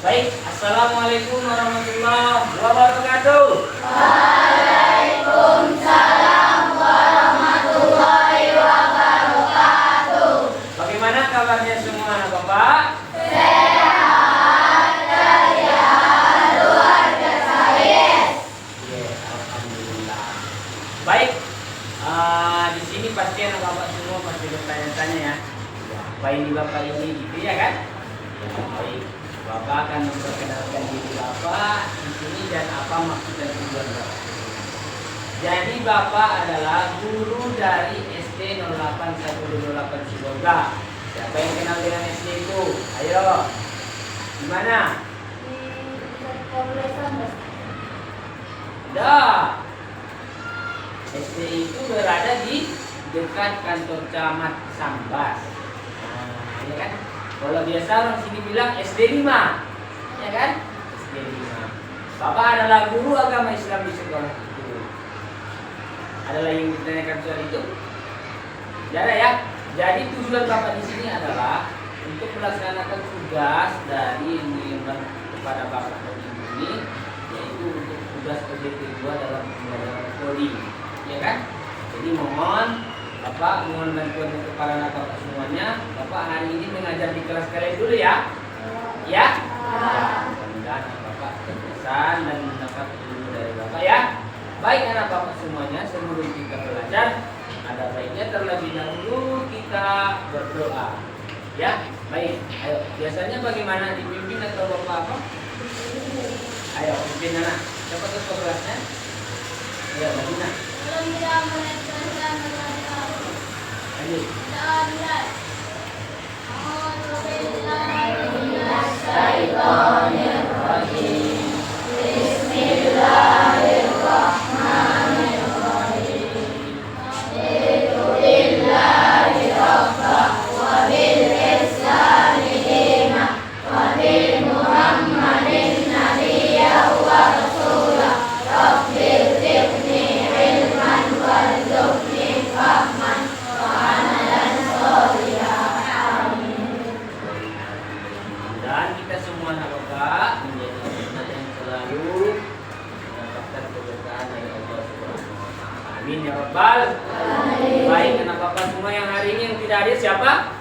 Baik, assalamualaikum warahmatullahi wabarakatuh. Waalaikumsalam warahmatullahi wabarakatuh. Bagaimana kabarnya semua anak Bapak? Sehat, ceria, luar biasa, yes. Alhamdulillah. Baik, di sini pasti anak Bapak semua pasti bertanya-tanya ya. Apa ini Bapak ini gitu ya kan? Ya, baik. Bapak akan memperkenalkan diri Bapak di sini dan apa maksud dan tujuan Bapak. Jadi Bapak adalah guru dari SD 08128 Sibolga. Siapa yang kenal dengan SD itu? Ayo. Di mana? Dah. SD itu berada di dekat kantor camat Sambas. Nah, ya kan? Kalau biasa orang sini bilang SD 5, ya kan? SD 5. Bapak adalah guru agama Islam di sekolah itu. Ada lagi yang ditanyakan soal itu? Tidak ada ya. Jadi tujuan Bapak di sini adalah untuk melaksanakan tugas dari yang diemban kepada Bapak dan Ibu ini, yaitu untuk tugas OJT 2 dalam pembelajaran coding, ya kan? Jadi mohon Bapak mohon bantuan kepada anak Bapak semuanya. Bapak hari ini mengajar di kelas kalian dulu ya. Ya. Mudah-mudahan anak Bapak terkesan dan mendapat ilmu dari Bapak ya. Baik anak Bapak semuanya, sebelum kita belajar, ada baiknya terlebih dahulu kita berdoa. Ya, baik. Ayo, biasanya bagaimana dipimpin atau Bapak apa? Ayo, pimpin anak. Siapa ketua kelasnya? Ya, Madinah. Lanjut. Dan kita semua anak Bapak menjadi anak yang selalu mendapatkan keberkahan dari Allah Subhanahu wa taala. Amin ya rabbal alamin. Baik anak Bapak semua yang hari ini yang tidak hadir siapa?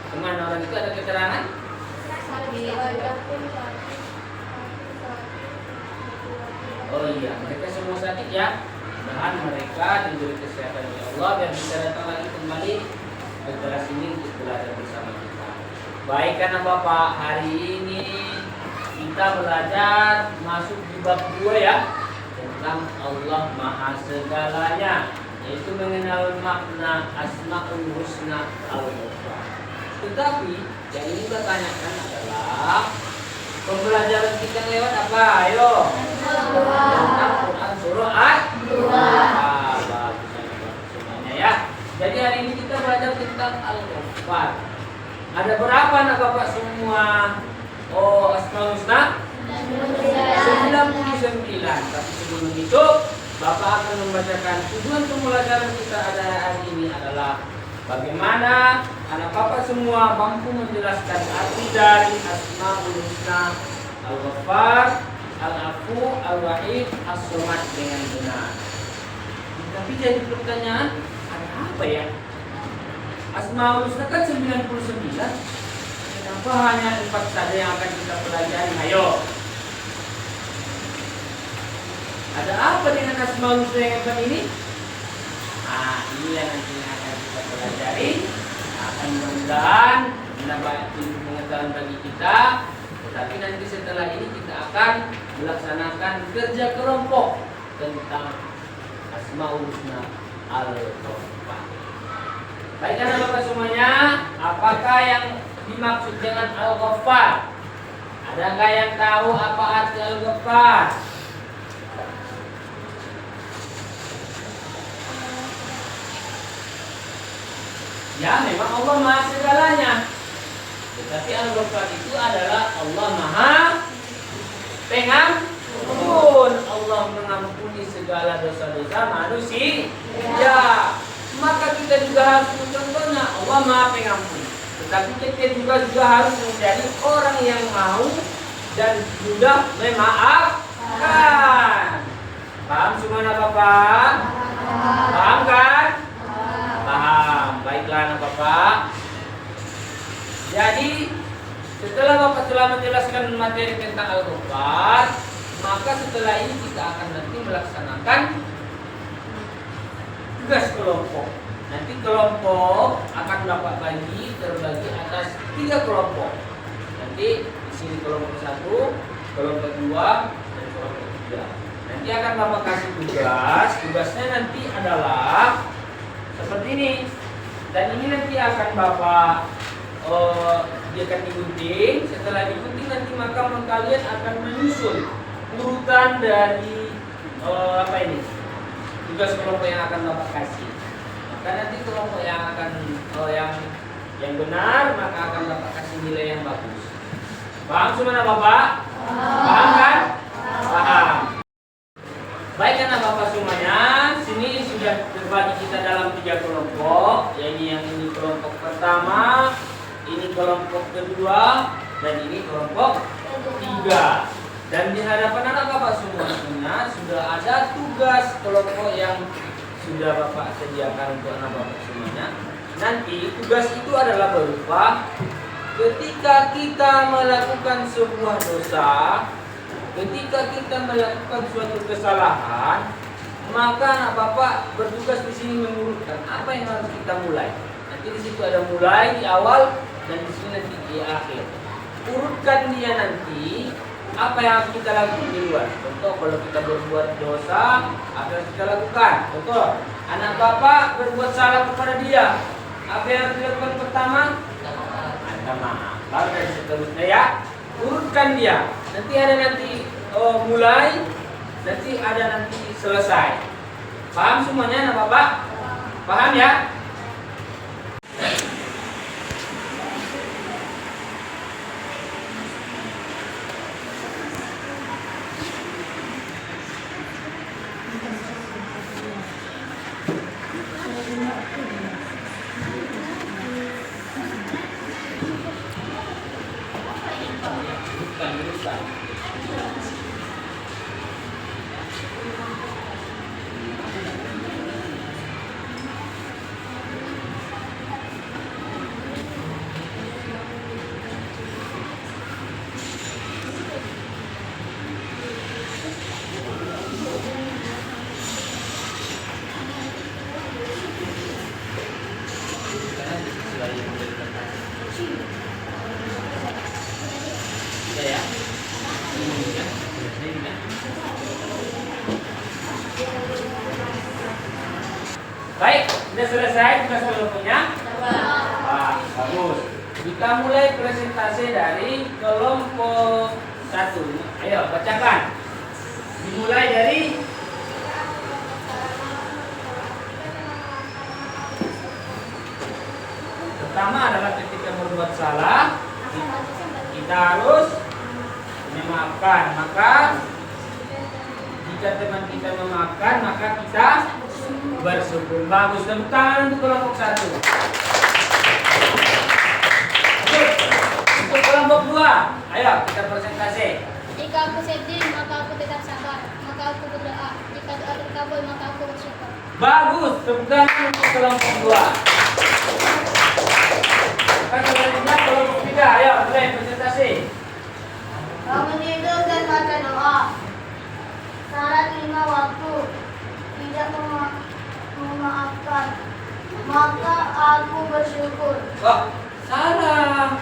Kemana orang itu ada keterangan? Oh iya, mereka semua sakit ya. Mudah-mudahan mereka diberi kesehatan oleh Allah biar bisa datang lagi kembali ke kelas ini untuk belajar bersama kita. Baik karena Bapak, hari ini kita belajar masuk di bab 2 ya, tentang Allah Maha Segalanya, yaitu mengenal makna Asmaul Husna Al-Ghafar. Tetapi yang ingin kita tanyakan adalah pembelajaran kita yang lewat apa? Ayo. Tentang Quran surah Al-Baqarah. Semuanya ya. Jadi hari ini kita belajar tentang Al-Ghafar. Ada berapa anak Bapak semua? Oh, Asmaul Husna 99. Tapi sebelum itu Bapak akan membacakan tujuan pembelajaran kita ada hari ini adalah bagaimana anak Bapak semua mampu menjelaskan arti dari Asmaul Husna Al-Ghafar, Al-Afu, Al-Wahid, As-Somad dengan benar. Tapi jadi pertanyaan, ada apa ya? Asmaul Husna kan 99. Kenapa hanya 4 saja yang akan kita pelajari? Ayo. Ada apa dengan Asmaul Husna yang 4 ini? Nah, ini yang nantinya akan kita pelajari. Akan mudah-mudahan menambah ilmu pengetahuan bagi kita. Tetapi nanti setelah ini kita akan melaksanakan kerja kelompok tentang Asmaul Husna Al-Ghafar. Baik anak Bapak semuanya, apakah yang dimaksud dengan Al-Ghafar? Adakah yang tahu apa arti Al-Ghafar? Ya, memang Allah Maha Segalanya. Tetapi Al-Ghafar itu adalah Allah Maha Pengampun. Allah mengampuni segala dosa-dosa manusia. Ya, maka kita juga harus mencontohnya. Allah Maha Pengampun. Tetapi kita juga harus menjadi orang yang mau dan mudah memaafkan. Paham semua anak Bapak? Paham kan? Paham. Baiklah anak Bapak. Jadi setelah Bapak telah menjelaskan materi tentang Al-Qur'an, maka setelah ini kita akan nanti melaksanakan tugas kelompok. Nanti kelompok akan dapat terbagi atas 3 kelompok. Nanti di sini kelompok 1, kelompok 2, dan kelompok 3. Nanti akan Bapak kasih tugas. Tugasnya nanti adalah seperti ini. Dan ini nanti akan Bapak dia akan digunting. Setelah digunting nanti maka kalian akan menyusun urutan dari tugas kelompok yang akan Bapak kasih. Maka nanti kelompok yang akan yang benar maka akan Bapak kasih nilai yang bagus. Paham semua Bapak? Paham kan? Paham. Baik anak Bapak semuanya, sini sudah terbagi kita dalam 3 kelompok. Yaitu yang ini kelompok pertama, ini kelompok kedua, dan ini kelompok 3. Dan di hadapan anak Bapak semuanya sudah ada tugas kelompok yang sudah Bapak sediakan untuk anak Bapak semuanya. Nanti tugas itu adalah berupa ketika kita melakukan sebuah dosa, ketika kita melakukan suatu kesalahan, maka anak Bapak bertugas di sini mengurutkan apa yang harus kita mulai. Nanti di situ ada mulai di awal dan di sini nanti di akhir. Urutkan dia nanti apa yang harus kita lakukan di luar. Contoh kalau kita berbuat dosa, apa yang kita lakukan? Contoh, anak Bapak berbuat salah kepada dia, apa yang harus dilakukan pertama? Minta maaf. Baru dan seterusnya ya. Urutkan dia. Nanti ada mulai, nanti ada nanti selesai. Paham semuanya anak Bapak? Paham ya? Baik, sudah selesai tugas kelompoknya? Bagus. Kita mulai presentasi dari kelompok 1. Ayo, bacakan. Dimulai dari pertama adalah ketika berbuat salah, kita harus memaafkan. Maka jika teman kita memaafkan, maka kita bersyukur. Bagus, tepuk tangan untuk kelompok 1. Untuk kelompok 2, ayo kita presentasi. Jika aku sedih, maka aku tetap sabar. Maka aku berdoa. Jika doa terkabul, maka aku bersyukur. Bagus, tepuk tangan untuk kelompok 2. Selanjutnya kelompok 3, ayo mulai presentasi. Bangun tidur dan baca doa. Salat 5 waktu. Tidak memaafkan, maka aku bersyukur. Oh, salah.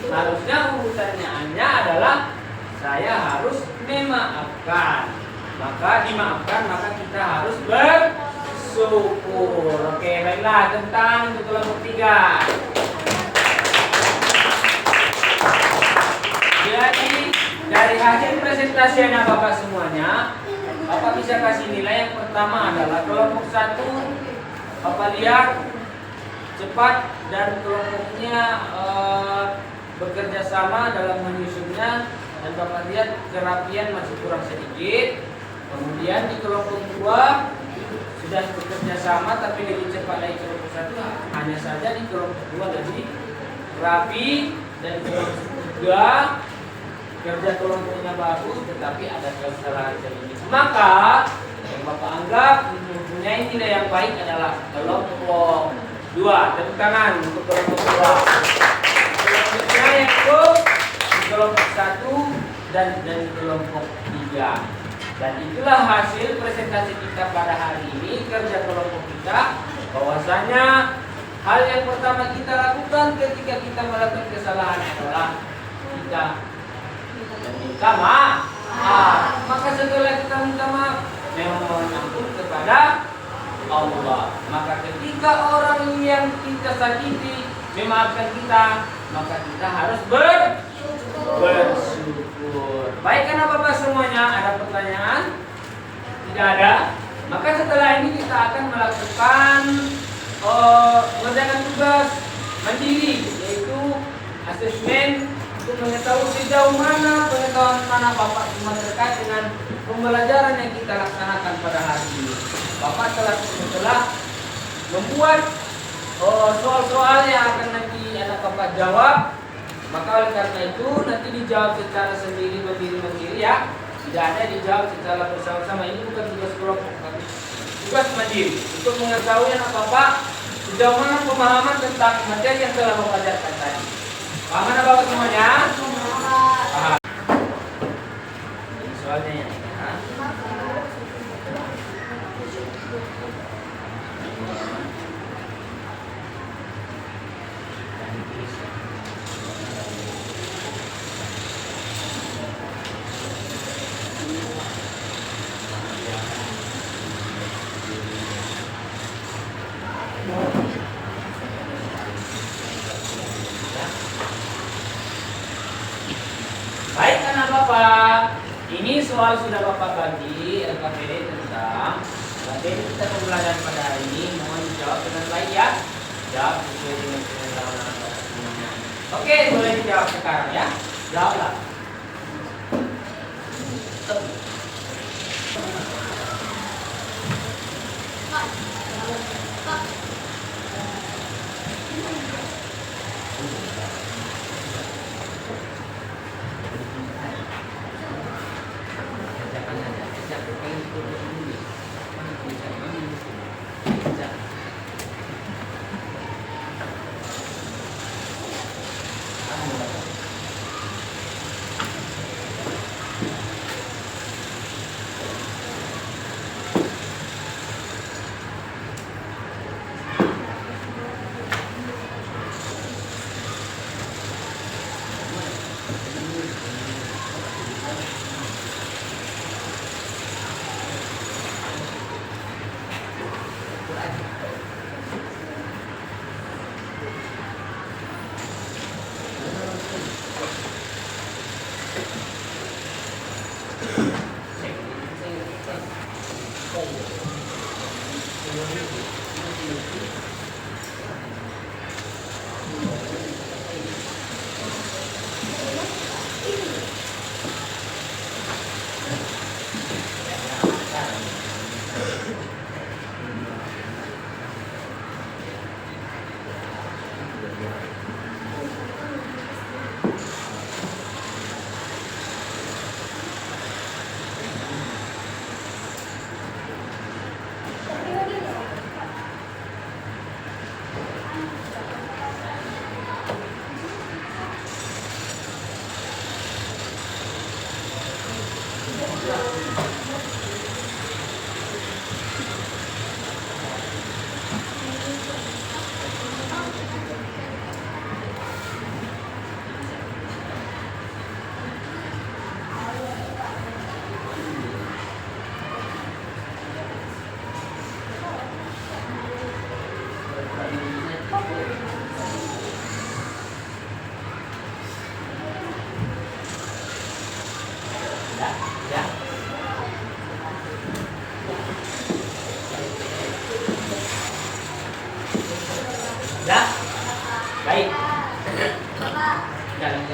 Harusnya urutannya adalah saya harus memaafkan. Maka dimaafkan, maka kita harus bersyukur. Oke, baiklah, tentang untuk kelompok 3. Jadi dari hasil presentasi anak Bapak semuanya, Bapak bisa kasih nilai. Yang pertama adalah kelompok 1, Bapak lihat cepat dan kelompoknya bekerja sama dalam menyusunnya, dan Bapak lihat kerapian masih kurang sedikit. Kemudian di kelompok 2 sudah bekerja sama tapi lebih cepat dari kelompok 1, hanya saja di kelompok 2 lebih rapi dan kelompok juga kerja kelompoknya bagus, tetapi ada kesalahan sedikit. Maka yang Bapak anggap mempunyai nilai yang baik adalah kelompok 2. Tepuk tangan untuk kelompok 2. Kelompoknya yaitu kelompok 1 dan kelompok 3. Dan itulah hasil presentasi kita pada hari ini, kerja kelompok kita. Bahwasanya hal yang pertama kita lakukan ketika kita melakukan kesalahan adalah kita meminta maaf. Maka setelah kita minta maaf, memohon ampun kepada Allah. Maka ketika orang yang kita sakiti memaafkan kita, maka kita harus bersyukur. Baik, karena Bapak semuanya ada pertanyaan? Tidak ada? Maka setelah ini kita akan melakukan mengerjakan tugas mandiri, yaitu asesmen untuk mengetahui sejauh mana pengetahuan Bapak semua terkait dengan pembelajaran yang kita laksanakan pada hari ini. Bapak telah membuat soal-soal yang akan nanti anak Bapak jawab. Maka oleh karena itu nanti dijawab secara sendiri-mandiri ya. Tidak ada dijawab secara bersama-sama. Ini bukan tugas kelompok, tapi tugas mandiri untuk mengetahui anak Bapak sejauh mana pemahaman tentang materi yang telah Bapak ajarkan tadi. Paham anak Bapak semuanya? Paham. Ini soalnya ya. Baik anak Bapak, ini soal sudah Bapak bagi LKPD tentang materi kita pembelajaran pada hari ini. Mohon dijawab dengan baik ya. Jawab sesuai dengan pengetahuan anak Bapak semuanya. Oke, boleh dijawab sekarang ya. Jawablah.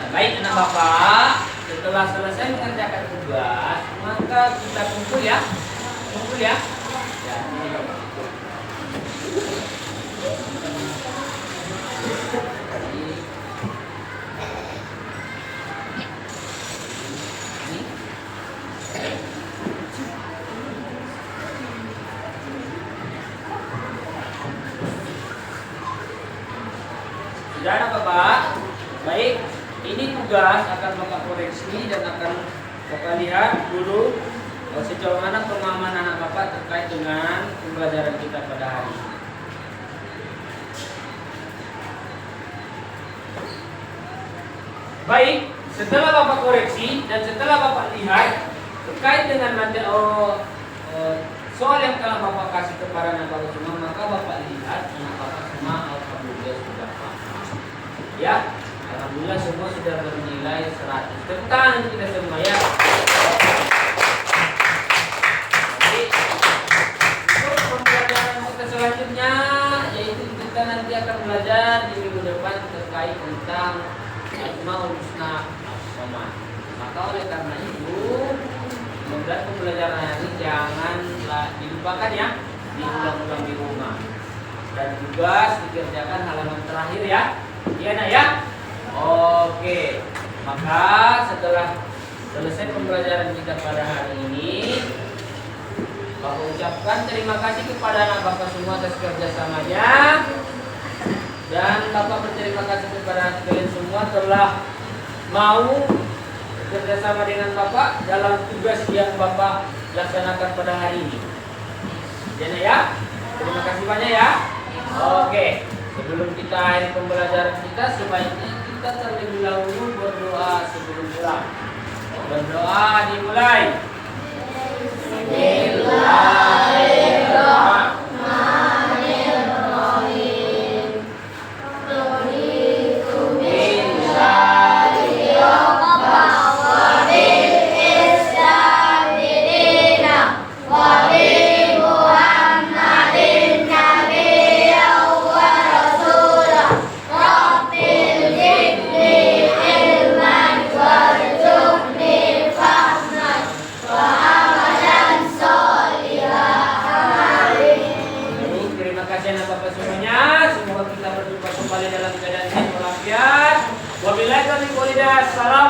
Baik anak Bapak, setelah selesai mengerjakan tugas, maka kita kumpul ya. Kumpul ya. Ya, ini Bapak. Sudah ada Bapak? Baik, ini tugas akan Bapak koreksi dan akan Bapak lihat dulu sejauh mana pemahaman anak Bapak terkait dengan pembelajaran kita pada hari ini. Baik, setelah Bapak koreksi dan setelah Bapak lihat terkait dengan soal yang telah Bapak kasih kepada anak Bapak semua, maka Bapak lihat anak Bapak semua alhamdulillah sudah paham. Ya, alhamdulillah semua sudah bernilai 100. Tepuk tangan untuk kita semua ya. Jadi, untuk pembelajaran kita selanjutnya, yaitu kita nanti akan belajar di minggu depan terkait tentang Asmaul Husna As-Samad. Maka oleh karena itu, pembelajaran ini janganlah dilupakan ya, diulang-ulang di rumah. Dan tugas dikerjakan halaman terakhir ya. Iya nak ya? Oke. Maka setelah selesai pembelajaran kita pada hari ini, Bapak ucapkan terima kasih kepada anak Bapak semua atas kerjasamanya. Dan Bapak berterima kasih kepada kalian semua telah mau bekerjasama dengan Bapak dalam tugas yang Bapak laksanakan pada hari ini. Jadi ya, terima kasih banyak ya. Oke, sebelum kita akhiri pembelajaran kita, sebaiknya kita terlebih dahulu berdoa sebelum pulang. Berdoa dimulai. Wabillahi taufiq wal hidayah. Assalamualaikum.